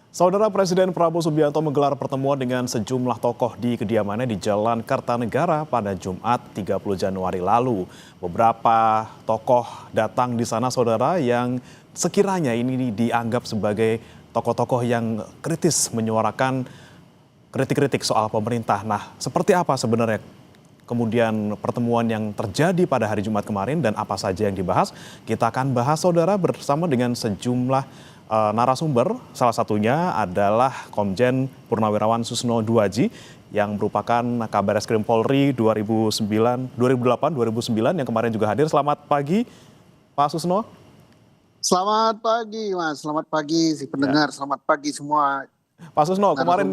Saudara Presiden Prabowo Subianto menggelar pertemuan dengan sejumlah tokoh di kediamannya di Jalan Kartanegara pada Jumat 30 Januari lalu. Beberapa tokoh datang di sana, saudara, yang sekiranya ini dianggap sebagai tokoh-tokoh yang kritis menyuarakan kritik-kritik soal pemerintah. Nah, seperti apa sebenarnya kemudian pertemuan yang terjadi pada hari Jumat kemarin dan apa saja yang dibahas? Kita akan bahas, saudara, bersama dengan sejumlah narasumber. Salah satunya adalah Komjen Purnawirawan Susno Duaji yang merupakan Kabar Eskrim Polri 2008-2009 yang kemarin juga hadir. Selamat pagi, Pak Susno. Selamat pagi, Mas. Selamat pagi si pendengar. Selamat pagi semua. Pak Susno, kemarin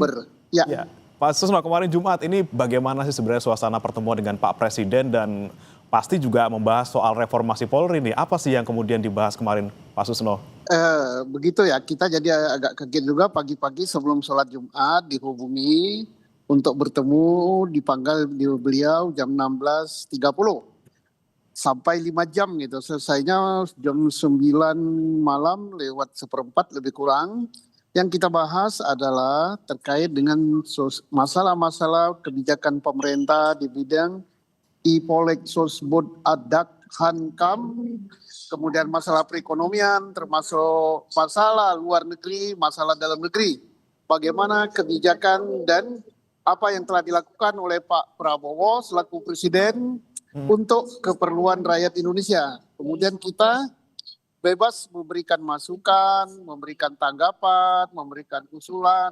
ya. Pak Susno, kemarin Jumat ini bagaimana sih sebenarnya suasana pertemuan dengan Pak Presiden dan pasti juga membahas soal reformasi Polri nih. Apa sih yang kemudian dibahas kemarin, Pak Susno? Begitu ya, kita jadi agak kaget juga pagi-pagi sebelum sholat Jumat dihubungi untuk bertemu, dipanggil di beliau jam 16.30 sampai 5 jam gitu. Selesainya jam 9 malam lewat seperempat lebih kurang. Yang kita bahas adalah terkait dengan masalah-masalah kebijakan pemerintah di bidang Ipolek, Sosbud, Adak, Hankam, kemudian masalah perekonomian, termasuk masalah luar negeri, masalah dalam negeri. Bagaimana kebijakan dan apa yang telah dilakukan oleh Pak Prabowo selaku Presiden untuk keperluan rakyat Indonesia. Kemudian kita bebas memberikan masukan, memberikan tanggapan, memberikan usulan.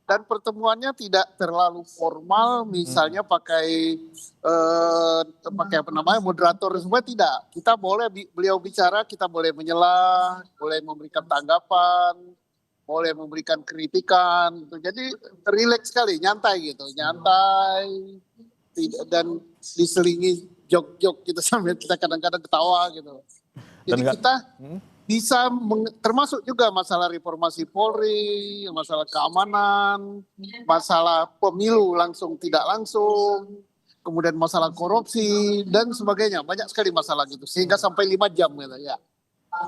Dan pertemuannya tidak terlalu formal, misalnya pakai moderator semua, tidak. Kita boleh beliau bicara, kita boleh menyela, boleh memberikan tanggapan, boleh memberikan kritikan. Gitu. Jadi rileks sekali, nyantai gitu, nyantai dan diselingi jok-jok gitu sambil kita kadang-kadang ketawa gitu. Jadi kita bisa termasuk juga masalah reformasi Polri, masalah keamanan, masalah pemilu langsung tidak langsung, kemudian masalah korupsi dan sebagainya. Banyak sekali masalah gitu sehingga sampai 5 jam gitu ya.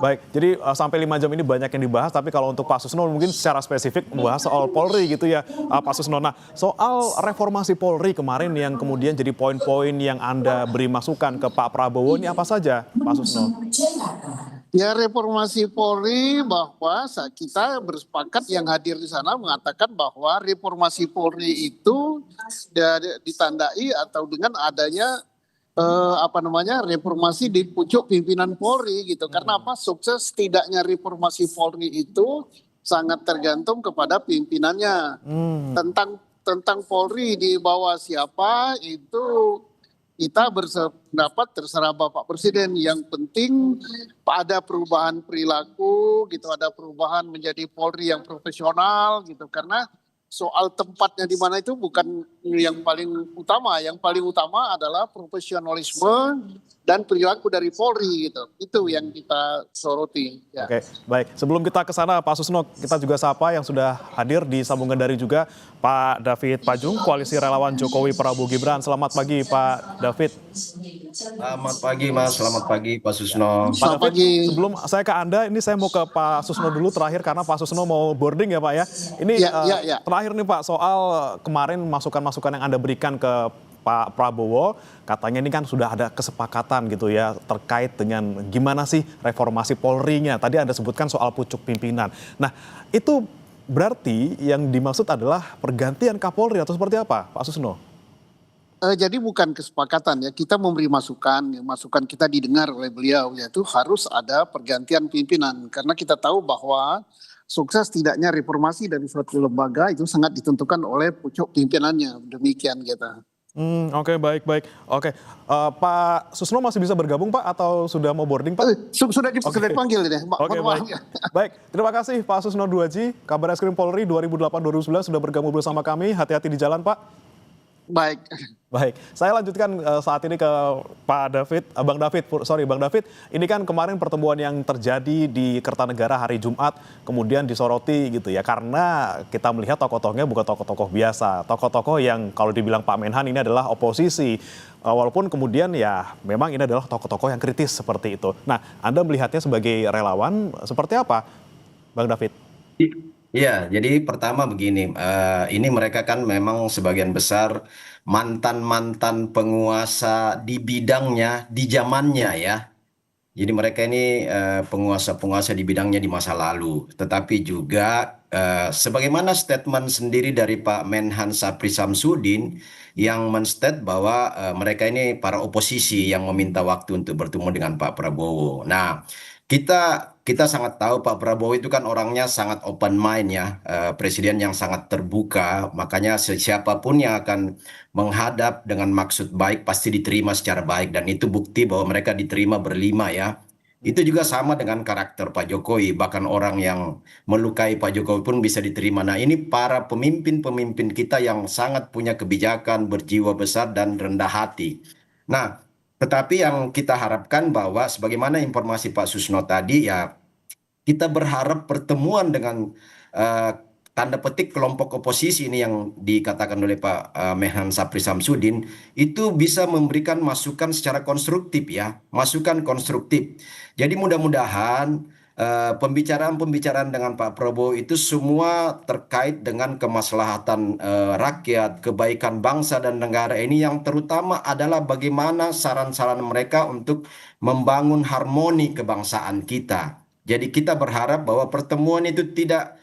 Baik, jadi sampai 5 jam ini banyak yang dibahas, tapi kalau untuk Pak Susno mungkin secara spesifik membahas soal Polri gitu ya, Pak Susno. Nah, soal reformasi Polri kemarin yang kemudian jadi poin-poin yang Anda beri masukan ke Pak Prabowo, ini apa saja, Pak Susno? Ya, reformasi Polri bahwa kita bersepakat yang hadir di sana mengatakan bahwa reformasi Polri itu ditandai atau dengan adanya reformasi di pucuk pimpinan Polri gitu. Karena apa? Sukses tidaknya reformasi Polri itu sangat tergantung kepada pimpinannya. Tentang Polri di bawah siapa itu kita berpendapat terserah Bapak Presiden. Yang penting ada perubahan perilaku gitu, ada perubahan menjadi Polri yang profesional gitu. Karena soal tempatnya di mana itu bukan yang paling utama. Yang paling utama adalah profesionalisme dan perilaku dari Polri gitu. Itu yang kita soroti. Ya. Oke, baik. Sebelum kita ke sana, Pak Susno, kita juga sapa yang sudah hadir di sambungan dari juga Pak David Pajung, Koalisi Relawan Jokowi Prabowo Gibran. Selamat pagi, Pak David. Selamat pagi, Mas. Selamat pagi, Pak Susno. Pak David, sebelum saya ke Anda, ini saya mau ke Pak Susno dulu terakhir karena Pak Susno mau boarding ya, Pak ya. Ini terakhir nih, Pak, soal kemarin masukan-masukan yang Anda berikan ke Pak Prabowo, katanya ini kan sudah ada kesepakatan gitu ya terkait dengan gimana sih reformasi Polri-nya. Tadi Anda sebutkan soal pucuk pimpinan. Nah, itu berarti yang dimaksud adalah pergantian Kapolri atau seperti apa, Pak Susno? Jadi bukan kesepakatan ya, kita memberi masukan, masukan kita didengar oleh beliau, yaitu harus ada pergantian pimpinan. Karena kita tahu bahwa sukses tidaknya reformasi dari suatu lembaga itu sangat ditentukan oleh pucuk pimpinannya, demikian kita. Oke, baik. Oke, Pak Susno masih bisa bergabung, Pak, atau sudah mau boarding, Pak? Sudah dipanggil ini. Oke, baik. Baik, terima kasih Pak Susno Duaji, Kabar Eskrim Polri 2008-2009 sudah bergabung bersama kami. Hati-hati di jalan, Pak. Baik, saya lanjutkan saat ini ke Pak David, Bang David. Ini kan kemarin pertemuan yang terjadi di Kertanegara hari Jumat, kemudian disoroti gitu ya, karena kita melihat tokoh-tokohnya bukan tokoh-tokoh biasa, tokoh-tokoh yang kalau dibilang Pak Menhan ini adalah oposisi, walaupun kemudian ya memang ini adalah tokoh-tokoh yang kritis seperti itu. Nah, Anda melihatnya sebagai relawan seperti apa, Bang David? Ya, jadi pertama begini, ini mereka kan memang sebagian besar mantan-mantan penguasa di bidangnya, di zamannya ya. Jadi mereka ini penguasa-penguasa di bidangnya di masa lalu. Tetapi juga sebagaimana statement sendiri dari Pak Menhan Sapri Samsudin yang menstate bahwa mereka ini para oposisi yang meminta waktu untuk bertemu dengan Pak Prabowo. Nah, kita sangat tahu Pak Prabowo itu kan orangnya sangat open mind ya, presiden yang sangat terbuka. Makanya siapapun yang akan menghadap dengan maksud baik pasti diterima secara baik dan itu bukti bahwa mereka diterima berlima ya. Itu juga sama dengan karakter Pak Jokowi, bahkan orang yang melukai Pak Jokowi pun bisa diterima. Nah, ini para pemimpin-pemimpin kita yang sangat punya kebijakan, berjiwa besar dan rendah hati. Nah, tetapi yang kita harapkan bahwa sebagaimana informasi Pak Susno tadi ya kita berharap pertemuan dengan eh, tanda petik kelompok oposisi ini yang dikatakan oleh Pak Mehan Sapri Samsudin itu bisa memberikan masukan secara konstruktif ya, masukan konstruktif. Jadi mudah-mudahan pembicaraan-pembicaraan dengan Pak Prabowo itu semua terkait dengan kemaslahatan rakyat, kebaikan bangsa dan negara ini yang terutama adalah bagaimana saran-saran mereka untuk membangun harmoni kebangsaan kita. Jadi kita berharap bahwa pertemuan itu tidak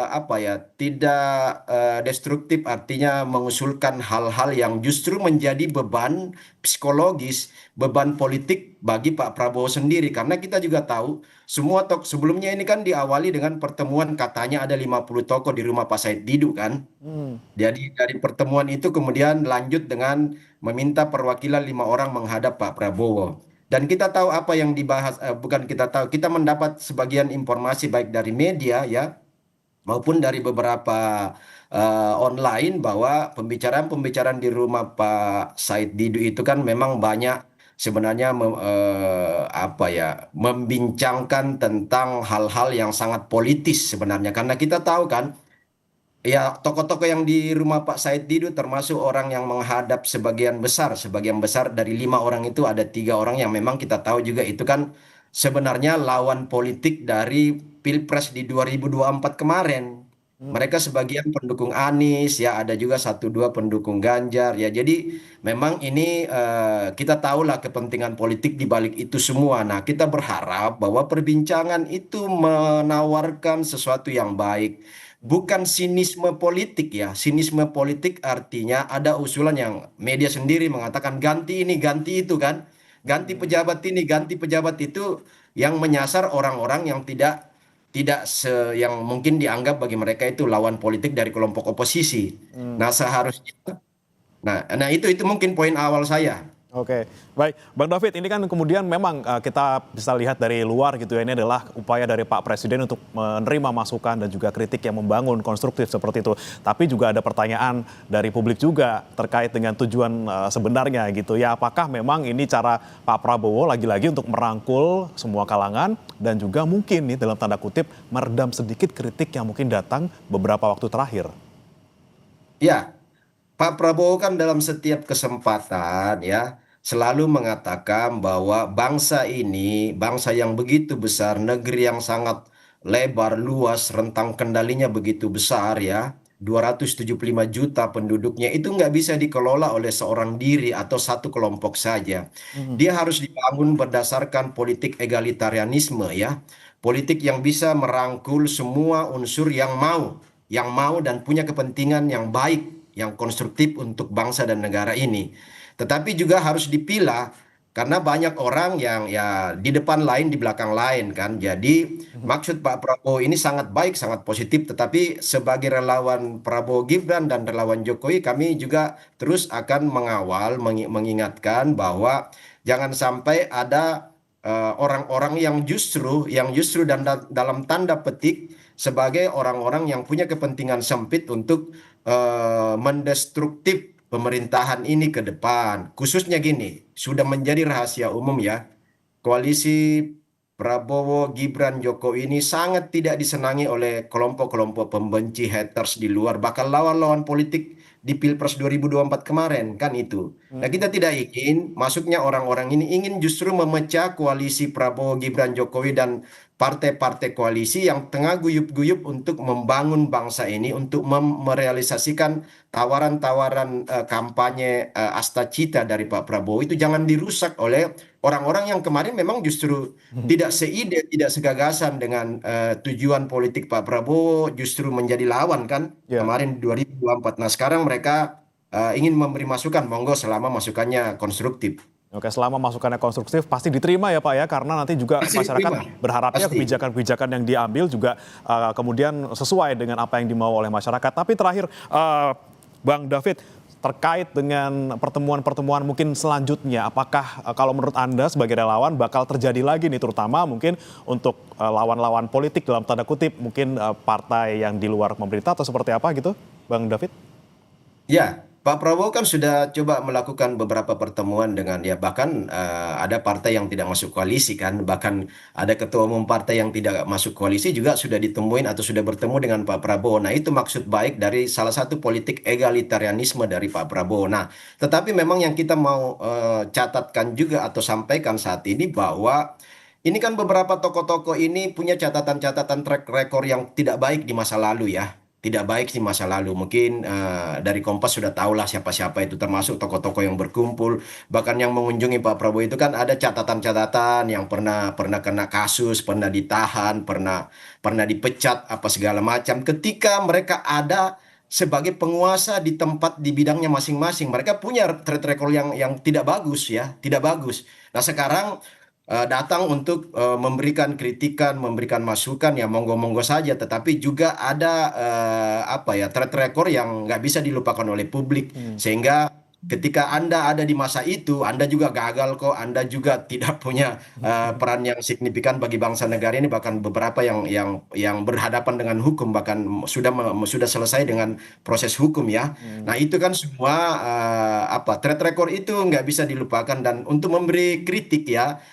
apa ya, tidak destruktif, artinya mengusulkan hal-hal yang justru menjadi beban psikologis, beban politik bagi Pak Prabowo sendiri. Karena kita juga tahu semua sebelumnya ini kan diawali dengan pertemuan katanya ada 50 tokoh di rumah Pak Said Didu kan. Hmm. Jadi dari pertemuan itu kemudian lanjut dengan meminta perwakilan 5 orang menghadap Pak Prabowo. Dan kita tahu apa yang dibahas, bukan kita tahu, kita mendapat sebagian informasi baik dari media ya, maupun dari beberapa online bahwa pembicaraan-pembicaraan di rumah Pak Said Didu itu kan memang banyak sebenarnya apa ya, membincangkan tentang hal-hal yang sangat politis sebenarnya. Karena kita tahu kan ya, tokoh-tokoh yang di rumah Pak Said Didu termasuk orang yang menghadap sebagian besar dari 5 orang itu ada 3 orang yang memang kita tahu juga itu kan sebenarnya lawan politik dari Pilpres di 2024 kemarin. Mereka sebagian pendukung Anies ya, ada juga satu dua pendukung Ganjar ya. Jadi memang ini kita tahulah kepentingan politik di balik itu semua. Nah, kita berharap bahwa perbincangan itu menawarkan sesuatu yang baik. Bukan sinisme politik ya. Sinisme politik artinya ada usulan yang media sendiri mengatakan ganti ini, ganti itu kan. Ganti pejabat ini, ganti pejabat itu yang menyasar orang-orang yang yang mungkin dianggap bagi mereka itu lawan politik dari kelompok oposisi. Hmm. Nah, seharusnya nah itu mungkin poin awal saya. Oke, baik. Bang David, ini kan kemudian memang kita bisa lihat dari luar gitu ya, ini adalah upaya dari Pak Presiden untuk menerima masukan dan juga kritik yang membangun, konstruktif seperti itu. Tapi juga ada pertanyaan dari publik juga terkait dengan tujuan sebenarnya gitu ya. Apakah memang ini cara Pak Prabowo lagi-lagi untuk merangkul semua kalangan dan juga mungkin nih dalam tanda kutip meredam sedikit kritik yang mungkin datang beberapa waktu terakhir? Ya, Pak Prabowo kan dalam setiap kesempatan ya selalu mengatakan bahwa bangsa ini, bangsa yang begitu besar, negeri yang sangat lebar, luas, rentang kendalinya begitu besar ya, 275 juta penduduknya itu nggak bisa dikelola oleh seorang diri atau satu kelompok saja. Mhm. Dia harus dibangun berdasarkan politik egalitarianisme ya, politik yang bisa merangkul semua unsur yang mau dan punya kepentingan yang baik, yang konstruktif untuk bangsa dan negara ini. Tetapi juga harus dipilah karena banyak orang yang ya di depan lain, di belakang lain kan. Jadi maksud Pak Prabowo ini sangat baik, sangat positif. Tetapi sebagai relawan Prabowo Gibran dan relawan Jokowi, kami juga terus akan mengawal, mengingatkan bahwa jangan sampai ada orang-orang yang justru dan dalam tanda petik sebagai orang-orang yang punya kepentingan sempit untuk mendestruktif pemerintahan ini ke depan. Khususnya gini, sudah menjadi rahasia umum ya, koalisi Prabowo, Gibran, Jokowi ini sangat tidak disenangi oleh kelompok-kelompok pembenci haters di luar, bahkan lawan-lawan politik di Pilpres 2024 kemarin, kan itu. Nah, kita tidak ingin masuknya orang-orang ini ingin justru memecah koalisi Prabowo, Gibran, Jokowi dan partai-partai koalisi yang tengah guyup-guyup untuk membangun bangsa ini, untuk merealisasikan tawaran-tawaran kampanye Astacita dari Pak Prabowo itu jangan dirusak oleh orang-orang yang kemarin memang justru tidak seide, tidak segagasan dengan tujuan politik Pak Prabowo, justru menjadi lawan kan Ya. kemarin 2024. Nah, sekarang mereka ingin memberi masukan, monggo selama masukannya konstruktif. Oke, selama masukannya konstruktif pasti diterima ya Pak ya, karena nanti juga Pasti masyarakat diterima, berharapnya pasti. kebijakan-kebijakan yang diambil juga kemudian sesuai dengan apa yang dimau oleh masyarakat. Tapi terakhir, Bang David, terkait dengan pertemuan-pertemuan mungkin selanjutnya, apakah kalau menurut Anda sebagai relawan bakal terjadi lagi nih, terutama mungkin untuk lawan-lawan politik dalam tanda kutip, mungkin partai yang di luar pemerintah atau seperti apa gitu, Bang David? Ya, Pak Prabowo kan sudah coba melakukan beberapa pertemuan dengan ya bahkan ada partai yang tidak masuk koalisi kan, bahkan ada ketua umum partai yang tidak masuk koalisi juga sudah ditemuin atau sudah bertemu dengan Pak Prabowo. Nah, itu maksud baik dari salah satu politik egalitarianisme dari Pak Prabowo. Nah, tetapi memang yang kita mau catatkan juga atau sampaikan saat ini bahwa ini kan beberapa tokoh-tokoh ini punya catatan-catatan track record yang tidak baik di masa lalu ya. Tidak baik di masa lalu. Mungkin dari Kompas sudah tahulah siapa-siapa itu termasuk tokoh-tokoh yang berkumpul. Bahkan yang mengunjungi Pak Prabowo itu kan ada catatan-catatan yang pernah pernah kena kasus, pernah ditahan, pernah pernah dipecat apa segala macam. Ketika mereka ada sebagai penguasa di tempat di bidangnya masing-masing, mereka punya track record yang tidak bagus ya, tidak bagus. Nah, sekarang datang untuk memberikan kritikan, memberikan masukan ya monggo-monggo saja, tetapi juga ada apa ya track record yang nggak bisa dilupakan oleh publik, sehingga ketika Anda ada di masa itu, Anda juga gagal kok, Anda juga tidak punya peran yang signifikan bagi bangsa negara ini, bahkan beberapa yang berhadapan dengan hukum, bahkan sudah selesai dengan proses hukum ya. Nah, itu kan semua apa track record itu nggak bisa dilupakan, dan untuk memberi kritik ya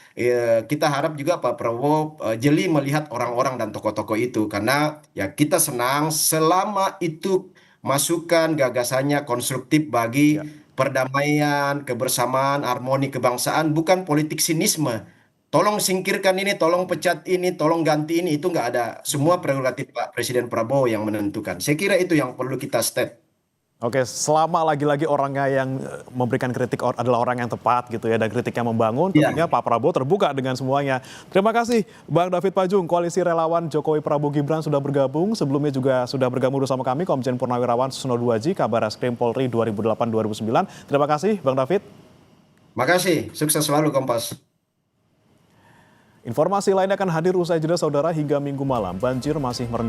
kita harap juga Pak Prabowo jeli melihat orang-orang dan tokoh-tokoh itu, karena ya kita senang selama itu masukan gagasannya konstruktif bagi Ya. perdamaian, kebersamaan, harmoni kebangsaan, bukan politik sinisme. Tolong singkirkan ini, tolong pecat ini, tolong ganti ini, itu nggak ada. Semua prerogatif Pak Presiden Prabowo yang menentukan. Saya kira itu yang perlu kita state. Oke, selama lagi-lagi orangnya yang memberikan kritik adalah orang yang tepat gitu ya, dan kritiknya membangun, tentunya Ya, Pak Prabowo terbuka dengan semuanya. Terima kasih Bang David Pajung, Koalisi Relawan Jokowi Prabowo Gibran sudah bergabung. Sebelumnya juga sudah bergabung bersama kami Komjen Purnawirawan Susno Duaji, Kabar Reskrim Polri 2008-2009. Terima kasih Bang David. makasih. Sukses selalu Kompas. Informasi lain akan hadir usai jeda saudara. Hingga Minggu malam banjir masih merendam